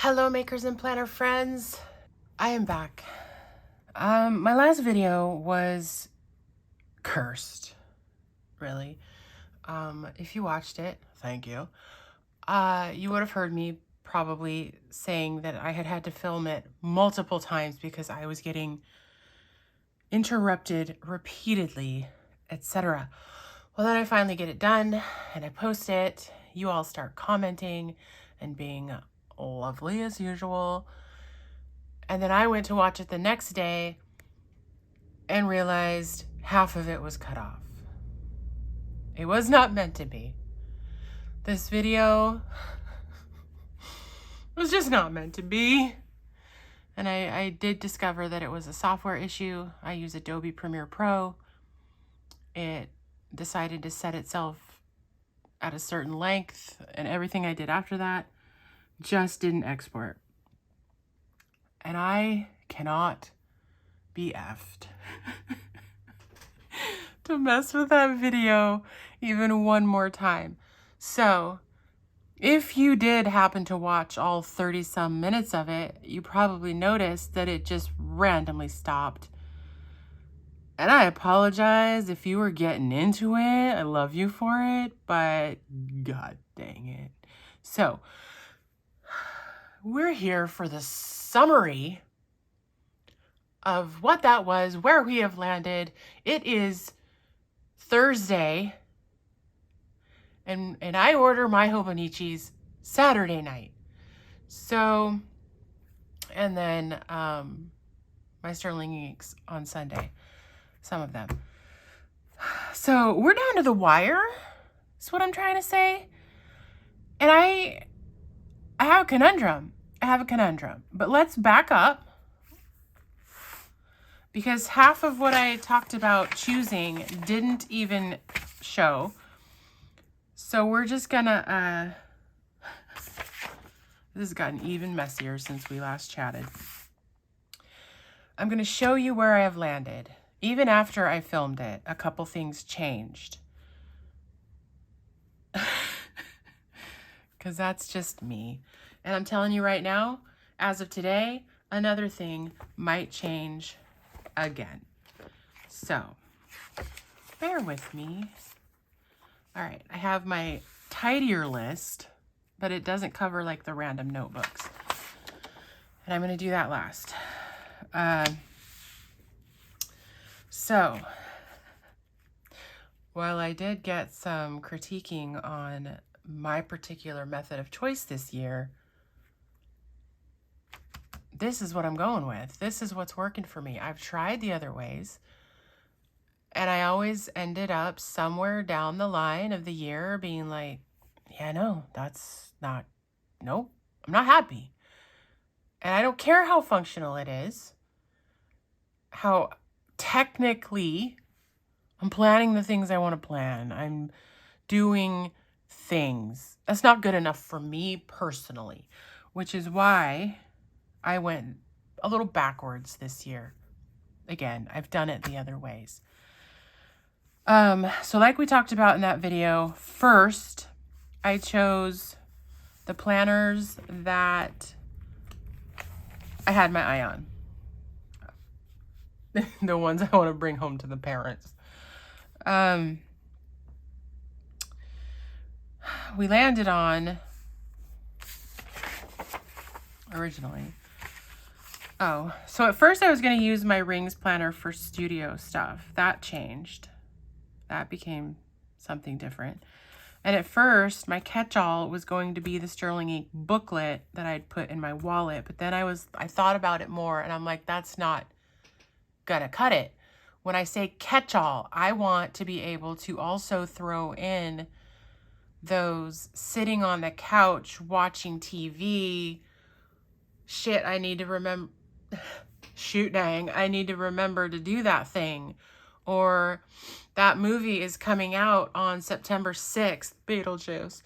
Hello makers and planner friends, I am back. My last video was cursed, really. If you watched it, thank you. You would have heard me probably saying that I had to film it multiple times because I was getting interrupted repeatedly, etc. Well, then I finally get it done and I post it. You all start commenting and being lovely as usual. And then I went to watch it the next day and realized half of it was cut off. It was not meant to be. This video was just not meant to be. And I did discover that it was a software issue. I use Adobe Premiere Pro. It decided to set itself at a certain length, and everything I did after that just didn't export. And I cannot be effed to mess with that video even one more time. So if you did happen to watch all 30 some minutes of it, you probably noticed that it just randomly stopped. And I apologize if you were getting into it. I love you for it, but god dang it. So we're here for the summary of what that was, where we have landed. It is Thursday, and I order my hobonichis Saturday night. So, and then my Sterling Inks on Sunday, some of them. So we're down to the wire, is what I'm trying to say. And I have a conundrum. But let's back up, because half of what I talked about choosing didn't even show. So we're just gonna, this has gotten even messier since we last chatted. I'm gonna show you where I have landed. Even after I filmed it, a couple things changed. Because that's just me. And I'm telling you right now, as of today, another thing might change again. So, bear with me. All right, I have my tidier list, but it doesn't cover like the random notebooks. And I'm going to do that last. So, while I did get some critiquing on my particular method of choice this year, this is what I'm going with. This is what's working for me. I've tried the other ways, and I always ended up somewhere down the line of the year being like, yeah, no, that's not, nope, I'm not happy. And I don't care how functional it is, how technically I'm planning the things I want to plan. I'm doing things. That's not good enough for me personally, which is why I went a little backwards this year. Again, I've done it the other ways. So like we talked about in that video, first, I chose the planners that I had my eye on. The ones I want to bring home to the parents. We landed on, originally, so at first I was going to use my rings planner for studio stuff. That changed. That became something different. And at first, my catch-all was going to be the Sterling Ink booklet that I'd put in my wallet. But then I thought about it more, and I'm like, that's not gonna cut it. When I say catch-all, I want to be able to also throw in those sitting on the couch watching TV. Shit, I need to remember. Shoot dang, I need to remember to do that thing. Or that movie is coming out on September 6th, Beetlejuice,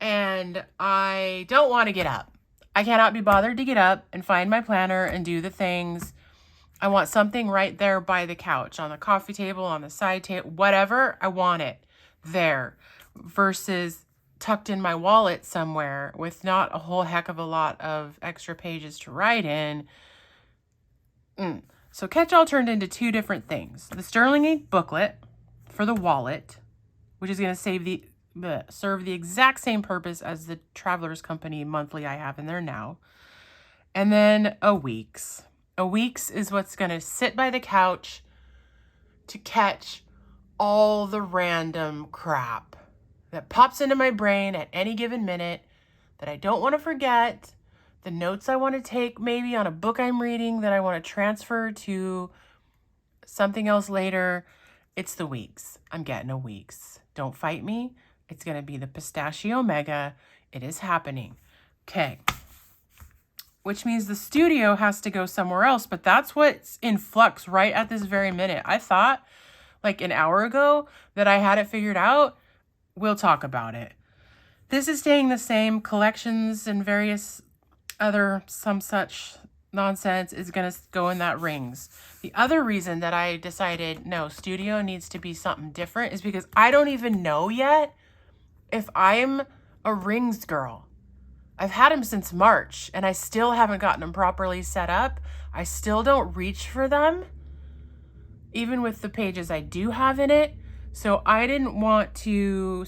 and I don't want to get up. I cannot be bothered to get up and find my planner and do the things. I want something right there by the couch, on the coffee table, on the side table, whatever. I want it there, versus tucked in my wallet somewhere with not a whole heck of a lot of extra pages to write in. So catch-all turned into two different things. The Sterling Ink booklet for the wallet, which is going to serve the exact same purpose as the Travelers Company monthly I have in there now. And then a Weeks. A Weeks is what's going to sit by the couch to catch all the random crap that pops into my brain at any given minute that I don't want to forget, the notes I want to take maybe on a book I'm reading that I want to transfer to something else later. It's the Weeks. I'm getting a Weeks. Don't fight me. It's going to be the Pistachio Mega. It is happening. Okay. Which means the studio has to go somewhere else, but that's what's in flux right at this very minute. I thought like an hour ago that I had it figured out. We'll talk about it. This is staying the same. Collections and various other some such nonsense is going to go in that rings. The other reason that I decided, no, studio needs to be something different is because I don't even know yet if I'm a rings girl. I've had them since March and I still haven't gotten them properly set up. I still don't reach for them, even with the pages I do have in it. So I didn't want to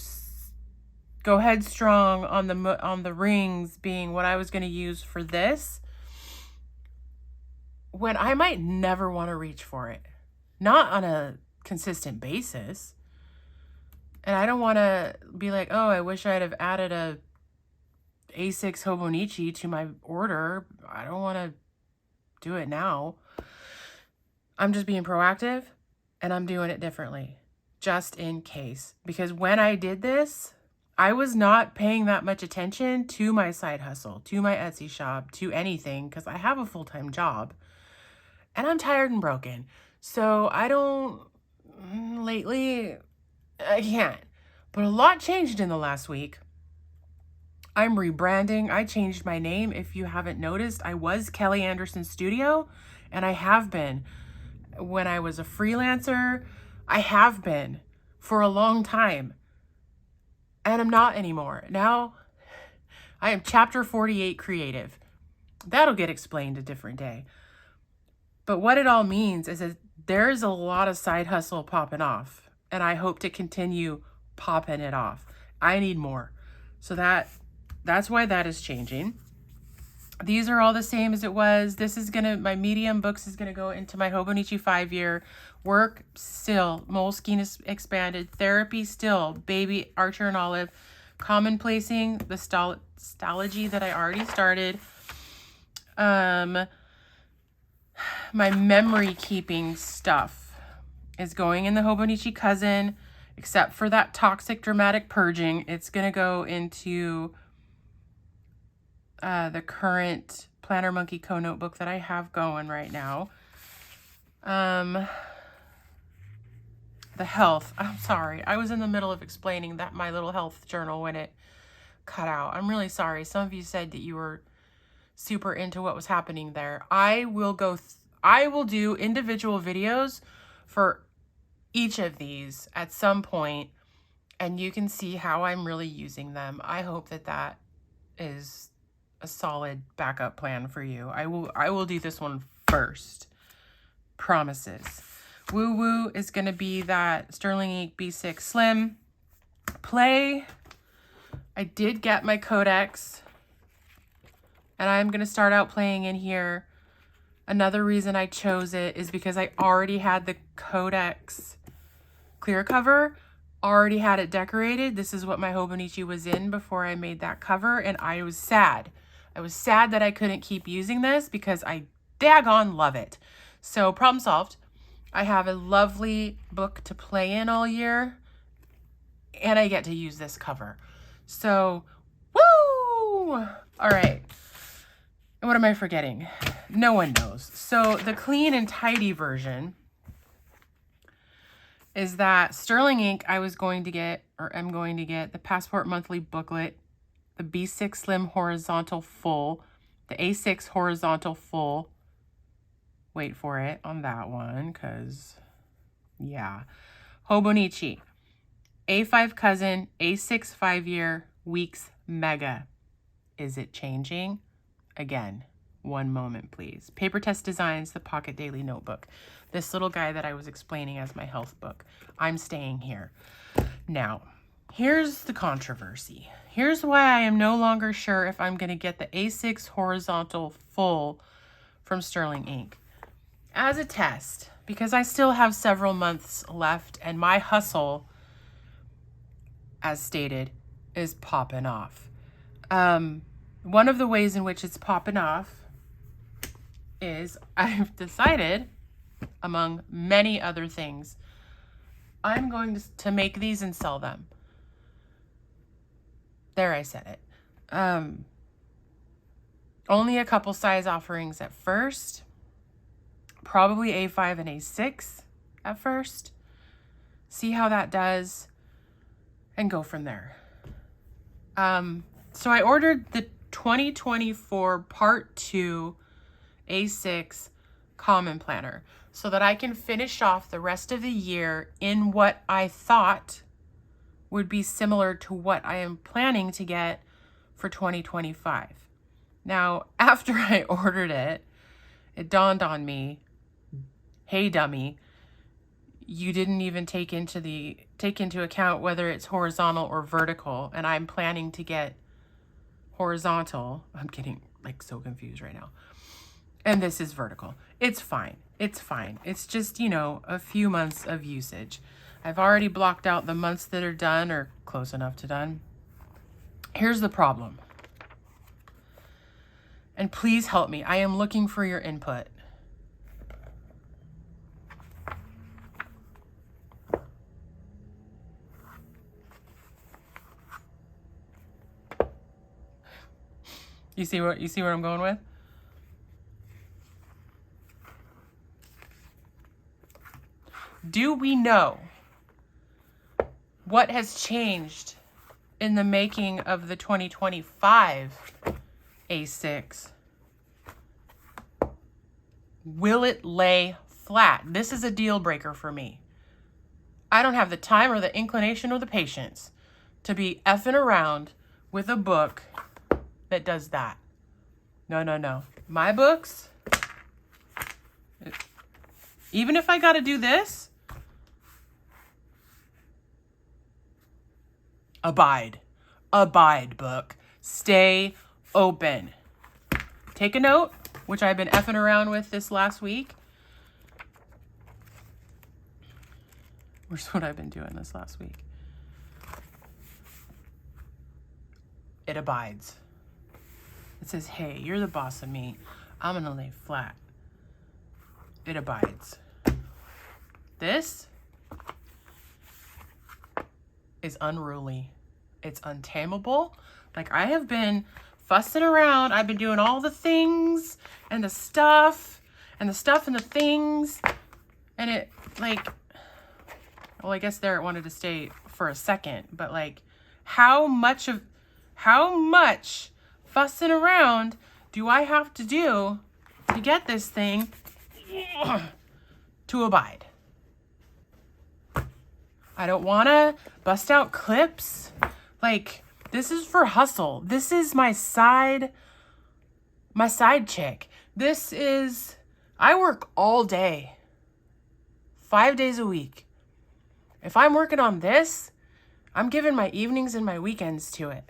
go headstrong on the rings being what I was going to use for this when I might never want to reach for it. Not on a consistent basis. And I don't want to be like, oh, I wish I'd have added a A6 Hobonichi to my order. I don't want to do it now. I'm just being proactive and I'm doing it differently just in case. Because when I did this, I was not paying that much attention to my side hustle, to my Etsy shop, to anything because I have a full-time job and I'm tired and broken. So I don't, lately, I can't. But a lot changed in the last week. I'm rebranding. I changed my name. If you haven't noticed, I was Kelly Anderson Studio, and I have been. When I was a freelancer, I have been for a long time. And I'm not anymore. Now, I am Chapter 48 Creative. That'll get explained a different day. But what it all means is that there's a lot of side hustle popping off, and I hope to continue popping it off. I need more. So that's why that is changing. These are all the same as it was. This is my medium books is going to go into my Hobonichi 5-year. Work still, Moleskine is expanded. Therapy still, Baby, Archer and Olive. Commonplacing, the Stalogy that I already started. My memory keeping stuff is going in the Hobonichi Cousin, except for that toxic dramatic purging. It's going to go into the current Planner Monkey co-notebook that I have going right now. The health. I'm sorry. I was in the middle of explaining that my little health journal when it cut out. I'm really sorry. Some of you said that you were super into what was happening there. I will do individual videos for each of these at some point, and you can see how I'm really using them. I hope that is a solid backup plan for you. I will do this one first. Promises. Woo Woo is going to be that Sterling Ink B6 Slim. Play. I did get my Codex, and I'm going to start out playing in here. Another reason I chose it is because I already had the Codex clear cover, already had it decorated. This is what my Hobonichi was in before I made that cover, and I was sad. I was sad that I couldn't keep using this because I daggone love it. So problem solved. I have a lovely book to play in all year, and I get to use this cover. So, woo! All right. What am I forgetting? No one knows. So the clean and tidy version is that Sterling Ink I was going to get, or am going to get, the Passport Monthly booklet, the B6 Slim Horizontal Full, the A6 Horizontal Full. Wait for it on that one, because, yeah. Hobonichi, A5 Cousin, A6 5-year, Weeks Mega. Is it changing? Again, one moment, please. Paper Test Designs, the Pocket Daily Notebook. This little guy that I was explaining as my health book. I'm staying here. Now, here's the controversy. Here's why I am no longer sure if I'm going to get the A6 horizontal full from Sterling Ink. As a test, because I still have several months left and my hustle, as stated, is popping off. One of the ways in which it's popping off is I've decided, among many other things, I'm going to make these and sell them. There, I said it. Only a couple size offerings at first. Probably A5 and A6 at first. See how that does and go from there. So I ordered the 2024 Part 2 A6 Common Planner so that I can finish off the rest of the year in what I thought would be similar to what I am planning to get for 2025. Now, after I ordered it, it dawned on me, hey dummy, you didn't even take into account whether it's horizontal or vertical, and I'm planning to get horizontal. I'm getting like so confused right now. And this is vertical. It's fine. It's fine. It's just, you know, a few months of usage. I've already blocked out the months that are done or close enough to done. Here's the problem. And please help me. I am looking for your input. You see where I'm going with? Do we know what has changed in the making of the 2025 A6? Will it lay flat? This is a deal breaker for me. I don't have the time or the inclination or the patience to be effing around with a book that does that. No. My books, even if I got to do this, abide, book. Stay open. Take a note, which I've been effing around with this last week. Where's what I've been doing this last week? It abides. It says, hey, you're the boss of me. I'm going to lay flat. It abides. This is unruly. It's untamable. Like, I have been fussing around. I've been doing all the things and the stuff and the stuff and the things. And it, like, well, I guess there it wanted to stay for a second. But, like, how much fussing around do I have to do to get this thing to abide? I don't want to bust out clips. Like, this is for hustle. This is my side chick. This is, I work all day, 5 days a week. If I'm working on this, I'm giving my evenings and my weekends to it.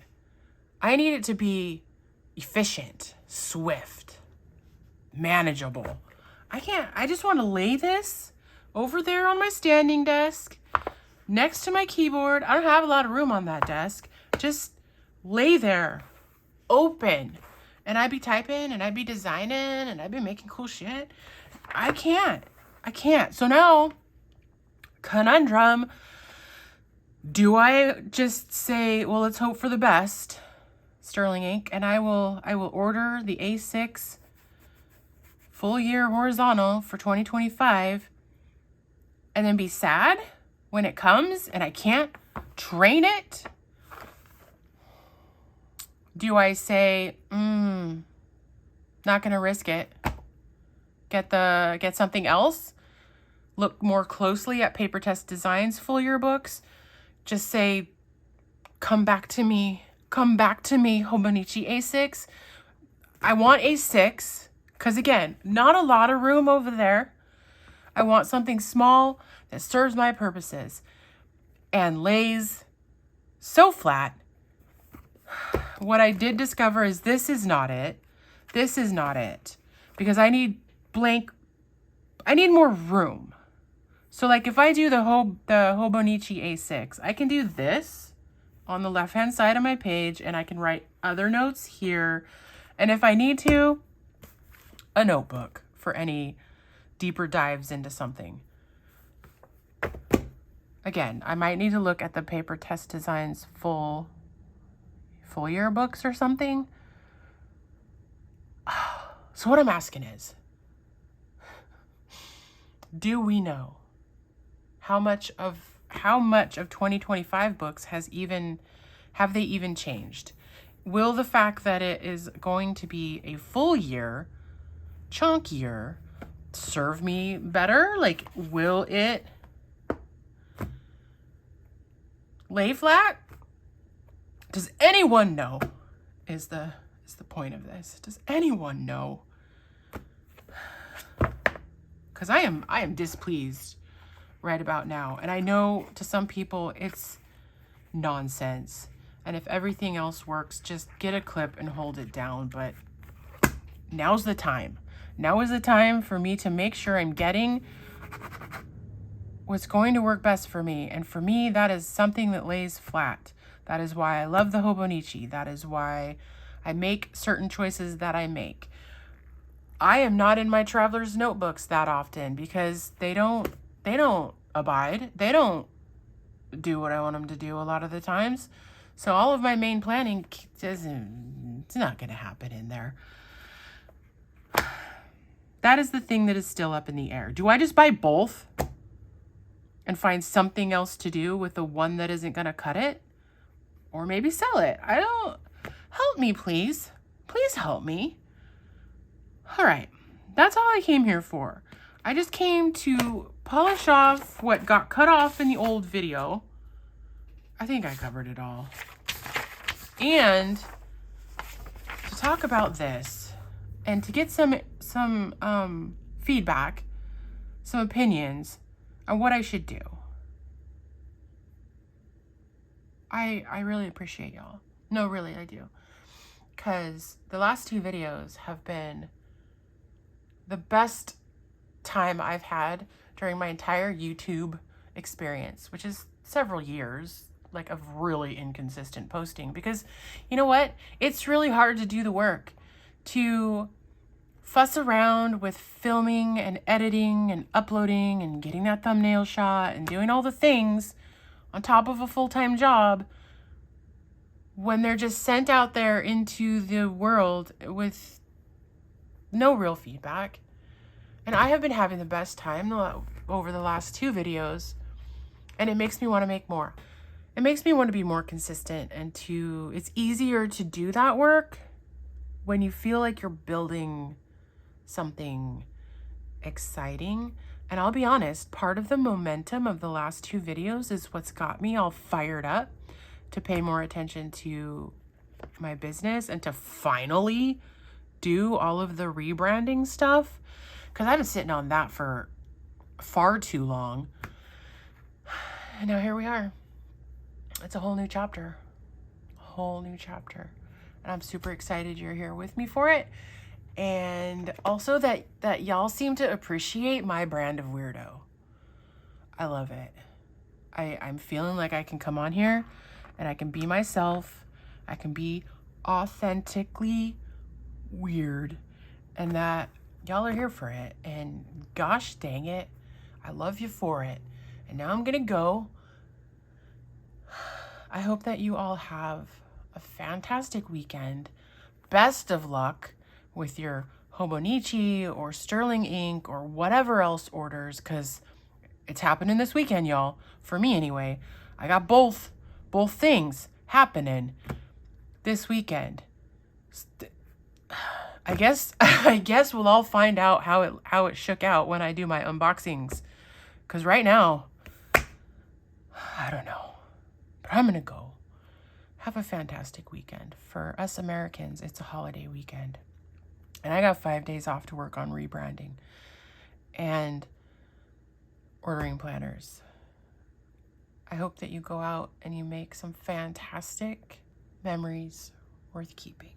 I need it to be efficient, swift, manageable. I just want to lay this over there on my standing desk next to my keyboard. I don't have a lot of room on that desk. Just lay there, open. And I'd be typing and I'd be designing and I'd be making cool shit. I can't. So now, conundrum. Do I just say, well, let's hope for the best, Sterling Ink, and I will order the A6 full year horizontal for 2025 and then be sad when it comes and I can't train it? Do I say, not gonna risk it, get something else, look more closely at Paper Test Designs full year books, just say, come back to me come back to me, Hobonichi A6. I want A6 because, again, not a lot of room over there. I want something small that serves my purposes and lays so flat. What I did discover is this is not it. This is not it. Because I need more room. So like if I do the Hobonichi A6, I can do this on the left-hand side of my page, and I can write other notes here. And if I need to, a notebook for any deeper dives into something. Again, I might need to look at the Paper Test Designs full year books or something. So what I'm asking is, do we know how much of 2025 books have they even changed? Will the fact that it is going to be a full year, chunkier, serve me better? Like, will it lay flat? Does anyone know? Is the point of this? Does anyone know? Because I am displeased right about now. And I know to some people it's nonsense. And if everything else works, just get a clip and hold it down. But now's the time. Now is the time for me to make sure I'm getting what's going to work best for me. And for me, that is something that lays flat. That is why I love the Hobonichi. That is why I make certain choices that I make. I am not in my traveler's notebooks that often because they don't abide. They don't do what I want them to do a lot of the times. So all of my main planning it's not going to happen in there. That is the thing that is still up in the air. Do I just buy both and find something else to do with the one that isn't going to cut it? Or maybe sell it? Help me, please. Please help me. All right. That's all I came here for. I just came to polish off what got cut off in the old video. I think I covered it all. And to talk about this and to get some feedback, some opinions on what I should do. I really appreciate y'all. No, really, I do. Because the last two videos have been the best time I've had during my entire YouTube experience, which is several years, like, of really inconsistent posting. Because you know what? It's really hard to do the work, to fuss around with filming and editing and uploading and getting that thumbnail shot and doing all the things on top of a full-time job when they're just sent out there into the world with no real feedback. And I have been having the best time over the last two videos, and it makes me want to make more. It makes me want to be more consistent, and it's easier to do that work when you feel like you're building something exciting. And I'll be honest, part of the momentum of the last two videos is what's got me all fired up to pay more attention to my business and to finally do all of the rebranding stuff. Because I've been sitting on that for far too long. And now here we are. It's a whole new chapter. A whole new chapter. And I'm super excited you're here with me for it. And also that y'all seem to appreciate my brand of weirdo. I love it. I'm feeling like I can come on here and I can be myself. I can be authentically weird. And that y'all are here for it. And gosh dang it, I love you for it. And now I'm gonna go. I hope that you all have a fantastic weekend. Best of luck with your Hobonichi or Sterling ink or whatever else orders, because it's happening this weekend, y'all. For me anyway. I got both things happening this weekend. I guess we'll all find out how it shook out when I do my unboxings. Because right now, I don't know. But I'm going to go. have a fantastic weekend. For us Americans, it's a holiday weekend. And I got 5 days off to work on rebranding and ordering planners. I hope that you go out and you make some fantastic memories worth keeping.